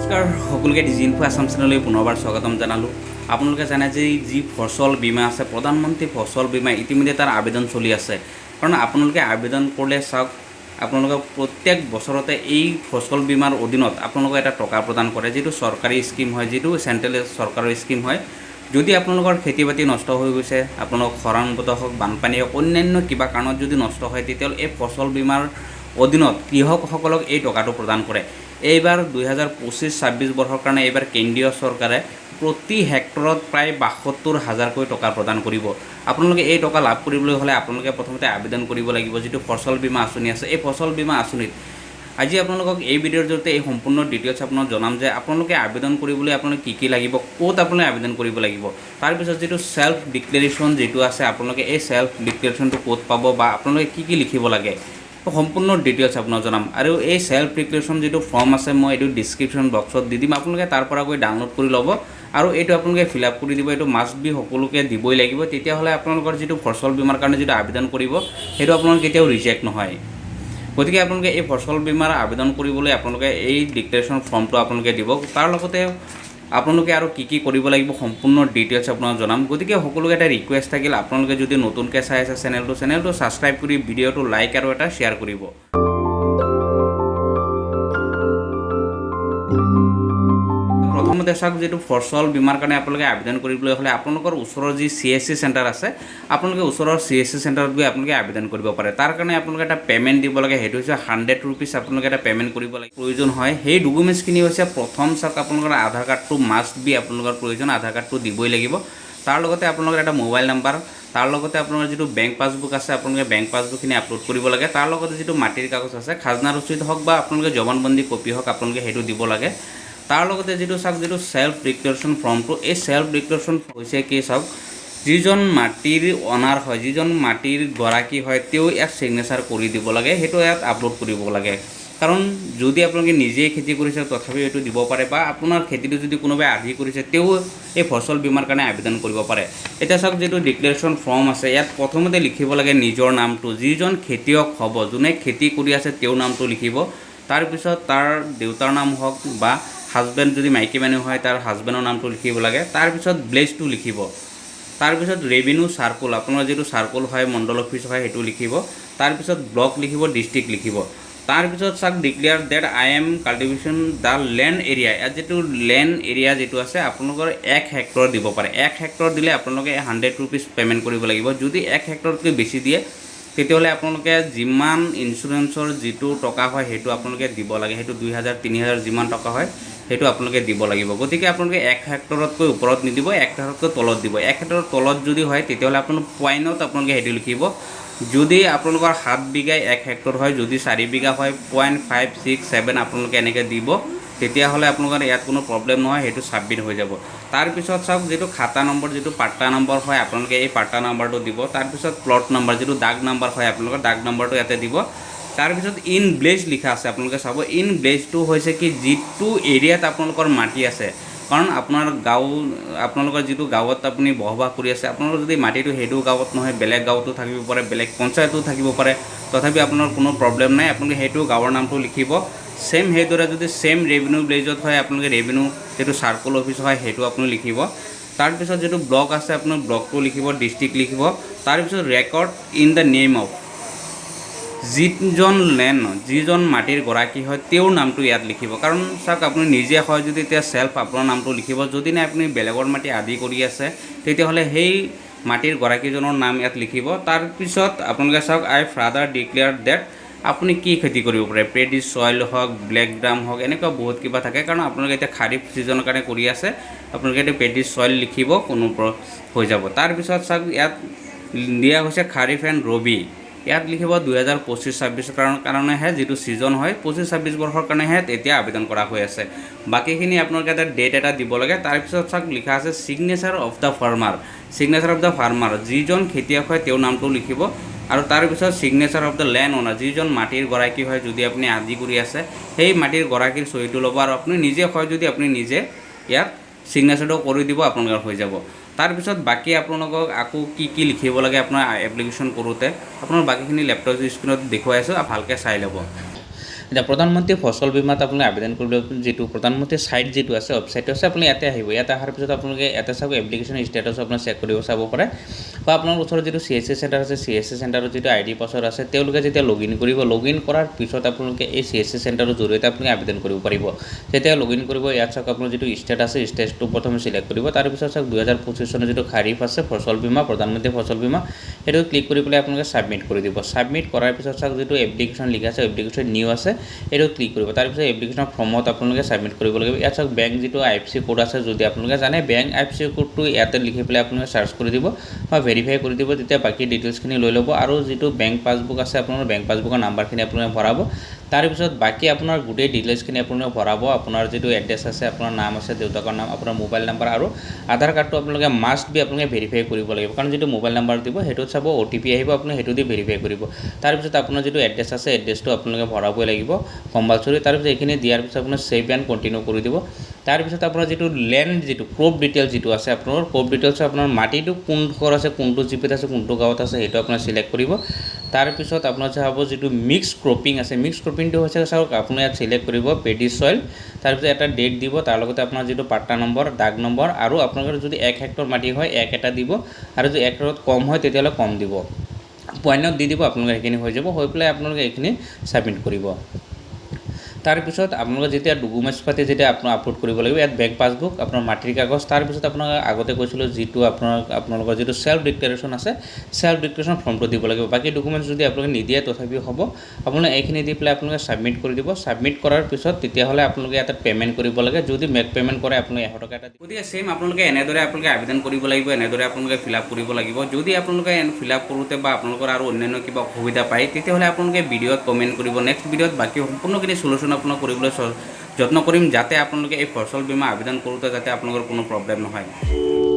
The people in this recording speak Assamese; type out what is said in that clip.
নমস্কাৰ সকলোকে ডিজি আসাম চেনেললৈ পুনৰবাৰ স্বাগতম জনালোঁ। আপোনালোকে জানে যে যি ফসল বীমা আছে প্ৰধানমন্ত্ৰী ফসল বীমা ইতিমধ্যে তাৰ আবেদন চলি আছে। কাৰণ আপোনালোকে আবেদন কৰিলে চাওক আপোনালোকক প্ৰত্যেক বছৰতে এই ফসল বীমাৰ অধীনত আপোনালোকক এটা টকা প্ৰদান কৰে, যিটো চৰকাৰী স্কিম হয়, যিটো চেণ্ট্ৰেল চৰকাৰৰ স্কিম হয়। যদি আপোনালোকৰ খেতি বাতি নষ্ট হৈ গৈছে, আপোনালোক খৰাংগত হওক, বানপানী হওক, অন্যান্য কিবা কাৰণত যদি নষ্ট হয়, তেতিয়াহ'লে এই ফসল বীমাৰ অধীনত কৃষকসকলক এই টকাটো প্ৰদান কৰে। এইবাৰ 2025-26 বৰ্ষৰ কাৰণে এইবাৰ কেন্দ্ৰীয় চৰকাৰে প্ৰতি হেক্টৰত প্ৰায় 72,000কৈ টকা প্ৰদান কৰিব। আপোনালোকে এই টকা লাভ কৰিবলৈ হ'লে আপোনালোকে প্ৰথমতে আবেদন কৰিব লাগিব যিটো ফসল বীমা আঁচনি আছে। এই ফসল বীমা আঁচনিত আজি আপোনালোকক এই ভিডিঅ'ৰ জৰিয়তে এই সম্পূৰ্ণ ডিটেইলছ আপোনাক জনাম যে আপোনালোকে আবেদন কৰিবলৈ আপোনালোকে কি লাগিব, ক'ত আপোনালোকে আবেদন কৰিব লাগিব। তাৰপিছত যিটো সেল্ফ ডিক্লেৰেশ্যন যিটো আছে, আপোনালোকে এই সেল্ফ ডিক্লেৰেশ্যনটো ক'ত পাব বা আপোনালোকে কি লিখিব লাগে, সম্পূৰ্ণ ডিটেইলছ আপোনাক জনাম। আৰু এই সেল্ফ ডিক্লেৰেশ্যন যিটো ফৰ্ম আছে মই এইটো ডিছক্ৰিপশ্যন বক্সত দি দিম, আপোনালোকে তাৰ পৰা গৈ ডাউনলোড কৰি ল'ব আৰু এইটো আপোনালোকে ফিল আপ কৰি দিব। এইটো মাষ্ট বি সকলোকে দিবই লাগিব, তেতিয়াহ'লে আপোনালোকৰ যিটো ফসল বীমাৰ কাৰণে যিটো আবেদন কৰিব সেইটো আপোনালোকৰ কেতিয়াও ৰিজেক্ট নহয়। গতিকে আপোনালোকে এই ফসল বীমাৰ আবেদন কৰিবলৈ আপোনালোকে এই ডিক্লেৰেশ্যন ফৰ্মটো আপোনালোকে দিব। তাৰ লগতে আপোনালোকে আৰু কি কৰিব লাগিব সম্পূৰ্ণ ডিটেইলছ আপোনাক জনাম। গতিকে সকলোকে এটা ৰিকুৱেষ্ট থাকিল, আপোনালোকে যদি নতুনকৈ চাই আছে চেনেলটো ছাবস্ক্ৰাইব কৰি ভিডিঅ'টো লাইক আৰু এটা শ্বেয়াৰ কৰিব। প্ৰথমতে চাওক যিটো ফসল বীমাৰ কাৰণে আপোনালোকে আবেদন কৰিবলৈ হ'লে আপোনালোকৰ ওচৰৰ যি CSC চেণ্টাৰ আছে, আপোনালোকে ওচৰৰ CSC চেণ্টাৰত গৈ আপোনালোকে আবেদন কৰিব পাৰে। তাৰ কাৰণে আপোনালোকে এটা পে'মেণ্ট দিব লাগে, সেইটো হৈছে 100 ৰুপিজ আপোনালোকে এটা পে'মেণ্ট কৰিব লাগে প্ৰয়োজন হয়। সেই ডকুমেণ্টছখিনি হৈছে প্ৰথম চাওক আপোনালোকৰ আধাৰ কাৰ্ডটো মাষ্ট বি আপোনালোকৰ প্ৰয়োজন, আধাৰ কাৰ্ডটো দিবই লাগিব। তাৰ লগতে আপোনালোকৰ এটা মোবাইল নাম্বাৰ, তাৰ লগতে আপোনাৰ যিটো বেংক পাছবুক আছে আপোনালোকে বেংক পাছবুকখিনি আপলোড কৰিব লাগে। তাৰ লগতে যিটো মাটিৰ কাগজ আছে, খাজনা ৰচিদ হওক বা আপোনালোকে জবানবন্দী কপি হওক আপোনালোকে সেইটো দিব লাগে। তাৰ লগতে যিটো চাওক যিটো সেল্ফ ডিক্লেৰেশ্যন ফৰ্মটো, এই সেল্ফ ডিক্লেৰেশ্যন হৈছে কি চাওক, যিজন মাটিৰ অনাৰ হয়, যিজন মাটিৰ গৰাকী হয়, তেওঁ ইয়াত ছিগনেচাৰ কৰি দিব লাগে, সেইটো ইয়াত আপলোড কৰিব লাগে। কাৰণ যদি আপোনালোকে নিজেই খেতি কৰিছে তথাপিও এইটো দিব পাৰে, বা আপোনাৰ খেতিটো যদি কোনোবাই আধি কৰিছে তেওঁ এই ফসল বীমাৰ কাৰণে আবেদন কৰিব পাৰে। এতিয়া চাওক যিটো ডিক্লেৰেশ্যন ফৰ্ম আছে, ইয়াত প্ৰথমতে লিখিব লাগে নিজৰ নামটো, যিজন খেতিয়ক হ'ব, যোনে খেতি কৰি আছে তেওঁৰ নামটো লিখিব। তাৰপিছত তাৰ দেউতাৰ নাম হওক বা হাজবেণ্ড যদি মাইকী মানুহ হয় তাৰ হাজবেণ্ডৰ নামটো লিখিব লাগে। তাৰপিছত ব্লেজটো লিখিব। তাৰপিছত ৰেভিনিউ চাৰ্কুল, আপোনাৰ যিটো চাৰ্কুল হয় মণ্ডল অফিচ হয় সেইটো লিখিব। তাৰপিছত ব্লক লিখিব, ডিষ্ট্ৰিক্ট লিখিব। তাৰপিছত চাওক declare date I am cultivation the land area, ইয়াত যিটো লেণ্ড এৰিয়া যিটো আছে আপোনালোকৰ 1 হেক্টৰ দিব পাৰে। 1 হেক্টৰ দিলে আপোনালোকে 100 ৰুপিজ পে'মেণ্ট কৰিব লাগিব। যদি 1 হেক্টৰতকৈ বেছি দিয়ে তেতিয়াহ'লে আপোনালোকে যিমান ইঞ্চুৰেঞ্চৰ যিটো টকা হয় সেইটো আপোনালোকে দিব লাগে, সেইটো 2,000 3,000 যিমান টকা হয় সেইটো আপোনালোকে দিব লাগিব। গতিকে আপোনালোকে 1 হেক্টৰতকৈ ওপৰত নিদিব, 1 হেক্টৰতকৈ তলত দিব। 1 হেক্টৰৰ তলত যদি হয় তেতিয়াহ'লে আপোনালোক পইণ্টত আপোনালোকে সেইটো লিখিব। যদি আপোনালোকৰ 7 বিঘাই 1 হেক্টৰ হয়, যদি 4 বিঘা হয় 0.5 6 7 আপোনালোকে এনেকৈ দিব, তেতিয়াহ'লে আপোনালোকৰ ইয়াত কোনো প্ৰব্লেম নহয়, সেইটো ছাবমিট হৈ যাব। তাৰপিছত চাওক যিটো খাতা নম্বৰ, যিটো পাট্টা নম্বৰ হয় আপোনালোকে এই পাট্টা নম্বৰটো দিব। তাৰপিছত প্লট নম্বৰ, যিটো দাগ নম্বৰ হয় আপোনালোকৰ দাগ নম্বৰটো ইয়াতে দিব। তাৰপিছত ইন ভিলেজ লিখা আছে, আপোনালোকে চাব ইন ভিলেজটো হৈছে কি যিটো এৰিয়াত আপোনালোকৰ মাটি আছে। কাৰণ আপোনাৰ আপোনালোকৰ যিটো গাঁৱত আপুনি বসবাস কৰি আছে, আপোনালোকৰ যদি মাটিটো সেইটো গাঁৱত নহয় বেলেগ গাঁৱতো থাকিব পাৰে, বেলেগ পঞ্চায়তো থাকিব পাৰে, তথাপি আপোনাৰ কোনো প্ৰব্লেম নাই, আপোনালোকে সেইটো গাঁৱৰ নামটো লিখিব। সেম সেইদৰে যদি সেম ৰেভিনিউ ভিলেজত হয় আপোনালোকে ৰেভিনিউ যিটো চাৰ্কুল অফিচ হয় সেইটো আপুনি লিখিব। তাৰপিছত যিটো ব্লক আছে আপোনাৰ ব্লকটো লিখিব, ডিষ্ট্ৰিক্ট লিখিব। তাৰপিছত record in the name of, যিজন মাটিৰ গৰাকী হয় তেওঁৰ নামটো ইয়াত লিখিব। কাৰণ চাওক আপুনি নিজে হয় যদি এতিয়া সেল্ফ আপোনাৰ নামটো লিখিব, যদি নাই আপুনি বেলেগৰ মাটি আদি কৰি আছে তেতিয়াহ'লে সেই মাটিৰ গৰাকীজনৰ নাম ইয়াত লিখিব। তাৰপিছত আপোনালোকে চাওক আই ফাৰ্দাৰ ডিক্লেয়াৰ ডেট, আপুনি কি খেতি কৰিব পাৰে, পেডিছ চইল হওক, ব্লেক গ্ৰাম হওক, এনেকুৱা বহুত কিবা থাকে। কাৰণ আপোনালোকে এতিয়া খাৰিফ ছিজনৰ কাৰণে কৰি আছে, আপোনালোকে এতিয়া পেডিছ চইল লিখিব, কোনো হৈ যাব। তাৰপিছত চাওক ইয়াত দিয়া হৈছে খাৰিফ এণ্ড ৰবি, ইয়াত লিখিব 2025-26 কাৰণেহে যিটো ছিজন হয় 25-26 বৰ্ষৰ কাৰণেহে এতিয়া আবেদন কৰা হৈ আছে। বাকীখিনি আপোনালোকে এটা ডেট এটা দিব লাগে। তাৰপিছত চাওক লিখা আছে signature of the farmer, signature of the farmer, যিজন খেতিয়ক হয় তেওঁৰ নামটো লিখিব। আৰু তাৰপিছত ছিগনেচাৰ অফ দ্য লেণ্ড অনাৰ, যিজন মাটিৰ গৰাকী হয়, যদি আপুনি আদি কৰি আছে সেই মাটিৰ গৰাকীৰ চহীটো ল'ব। আৰু আপুনি নিজে হয় যদি আপুনি নিজে ইয়াত ছিগনেচাৰটো কৰি দিব, আপোনালোকৰ হৈ যাব। তাৰপিছত বাকী আপোনালোকক আকৌ কি লিখিব লাগে আপোনাৰ এপ্লিকেশ্যন কৰোঁতে, আপোনাৰ বাকীখিনি লেপটপ স্ক্ৰীনত দেখুৱাই আছোঁ, ভালকৈ চাই ল'ব। এতিয়া প্ৰধানমন্ত্ৰী ফচল বীমাত আপোনালোকে আবেদন কৰিবলৈ যিটো প্ৰধানমন্ত্ৰী সাইট যিটো আছে ৱেবছাইট আছে আপুনি ইয়াতে আহিব ইয়াতে অহাৰ পিছত আপোনালোকে ইয়াতে চাব এপ্লিকেশ্যন ষ্টেটাছ আপোনাৰ চেক কৰিব চাব পাৰে বা আপোনাৰ ওচৰত যিটো CSC চেণ্টাৰ আছে CSC চেণ্টাৰৰ যিটো ID পাছৱৰ্ড আছে তেওঁলোকে যেতিয়া লগইন কৰিব লগইন কৰাৰ পিছত আপোনালোকে এই CSC চেণ্টাৰৰ জৰিয়তে আপুনি আবেদন কৰিব পাৰিব যেতিয়া লগইন কৰিব ইয়াত চাওক আপোনাৰ যিটো ষ্টেট আছে ষ্টেটটো প্ৰথমে সিলেক্ট কৰিব তাৰ পিছত চাওক 2025 চনৰ যিটো খাৰিফ আছে ফচল বীমা প্ৰধানমন্ত্ৰী ফচল বীমা এটো ক্লিক কৰি পেলাই আপোনালোকে সাবমিট কৰি দিব সাবমিট কৰাৰ পিছত চাওক যিটো এপ্লিকেশ্যন লিখা আছে এপ্লিকেশ্যন নিউ আছে এটো ক্লিক কৰিব তাৰ পিছত এপ্লিকেশ্যন ফৰ্মত আপোনালোকে সাবমিট কৰিব লাগিব ইয়াত চাওক বেংক যিটো IFSC কোড আছে যদি আপোনালোকে জানে বেংক IFSC কোডটো ইয়াতে লিখি পেলাই আপোনালোকে সাৰ্চ কৰি দিব বা ভেৰিফাই কৰি দিব তেতিয়া বাকি ডিটেইলছখিনি লৈ ল'ব আৰু যিটো বেংক পাছবুক আছে আপোনাৰ বেংক পাছবুকৰ নাম্বাৰখিনি আপোনালোকে ভৰাব তাৰ পিছত বাকি আপোনাৰ গোটেই ডিটেইলছখিনি আপোনালোকে ভৰাব আপোনাৰ যিটো এড্ৰেছ আছে আপোনাৰ নাম আছে দেউতাকৰ নাম আপোনাৰ মোবাইল নাম্বাৰ আৰু আধাৰ কাৰ্ডটো আপোনালোকে মাষ্ট বি আপোনালোকে ভেৰিফাই কৰিব লাগিব কাৰণ যিটো মোবাইল নাম্বাৰ দিব হেতুত চাব OTP আহিব আপুনি হেতু দি ভেৰিফাই কৰিব তাৰ পিছত আপোনাৰ যিটো এড্ৰেছ আছে এড্ৰেছটো আপোনালোকে ভৰাবই লাগিব কম্পালসৰি তাৰ পিছত এইখিনি দিয়াৰ পিছত আপুনি সেভ এণ্ড কন্টিনিউ কৰি দিব তাৰ পিছত আপোনাৰ যিটো ল্যান্ড যিটো ক্ৰপ ডিটেইলছ যিটো আছে আপোনাৰ ক্ৰপ ডিটেইলছ আপোনাৰ মাটিটো কোন ঘৰ আছে কোনটো জিপিত আছে কোনটো গাঁৱত আছে হেতু আপুনি সিলেক্ট কৰিব তাৰ পিছত আপোনাৰ চাব যিটো মিক্স ক্ৰপিং আছে মিক্স ক্ৰপিংটো হৈছে চাওক আপুনি ইয়াত সিলেক্ট কৰিব পেডি সয়েল তাৰ পিছত এটা ডেট দিব তাৰ লগতে আপোনাৰ যিটো পাট্টা নম্বৰ দাগ নম্বৰ আৰু আপোনালোকৰ যদি 1 হেক্টৰ মাটি হয় 1 এটা দিব আৰু যদি 1 হেক্টৰত কম হয় তেতিয়ালে কম দিব পইণ্টত দি দিব আপোনালোকে এইখিনি হৈ যাব হৈ পেলাই আপোনালোকে এইখিনি সাবমিট কৰিব তাৰ পিছত আপোনালোকে যেতিয়া ডকুমেন্টছ পাতি যেতিয়া আপলোড কৰিব লাগিব ইয়াত বেংক পাছবুক আপোনাৰ মাটিৰ কাগজ তাৰ পিছত আপোনাক আগতে কৈছিলো যিটো আপোনালোকৰ যিটো সেলফ ডিক্লাৰেশ্যন আছে সেলফ ডিক্লাৰেশ্যন ফৰ্মটো দিব লাগিব বাকি ডকুমেন্টছ যদি আপোনালোকে নিদিয়ে তথাপিও হ'ব আপোনালোকে এইখিনি দি পেলাই আপোনালোকে সাবমিট কৰি দিব সাবমিট কৰাৰ পিছত তেতিয়াহলে আপোনালোকে এটা পেমেন্ট কৰিব লাগে যদি মেক পেমেন্ট কৰে আপোনালোকে 100 টকা এটা দিব গতিকে সেম আপোনালোকে এনেদৰে আপোনালোকে আবেদন কৰিব লাগিব এনেদৰে আপোনালোকে ফিল আপ কৰিব লাগিব যদি আপোনালোকে ফিল আপ কৰোতে বা আপোনালোকৰ আৰু অন্যান্য কিবা অসুবিধা পায় তেতিয়াহলে আপোনালোকে ভিডিঅত কমেন্ট কৰিব নেক্সট ভিডিঅত বাকি সম্পূৰ্ণখিনি সলিউশন আপোনাক কৰিবলৈ যত্ন কৰিম যাতে আপোনালোকে এই ফসল বীমা আবেদন কৰোতে যাতে আপোনালোকৰ কোনো প্ৰবলেম নহয়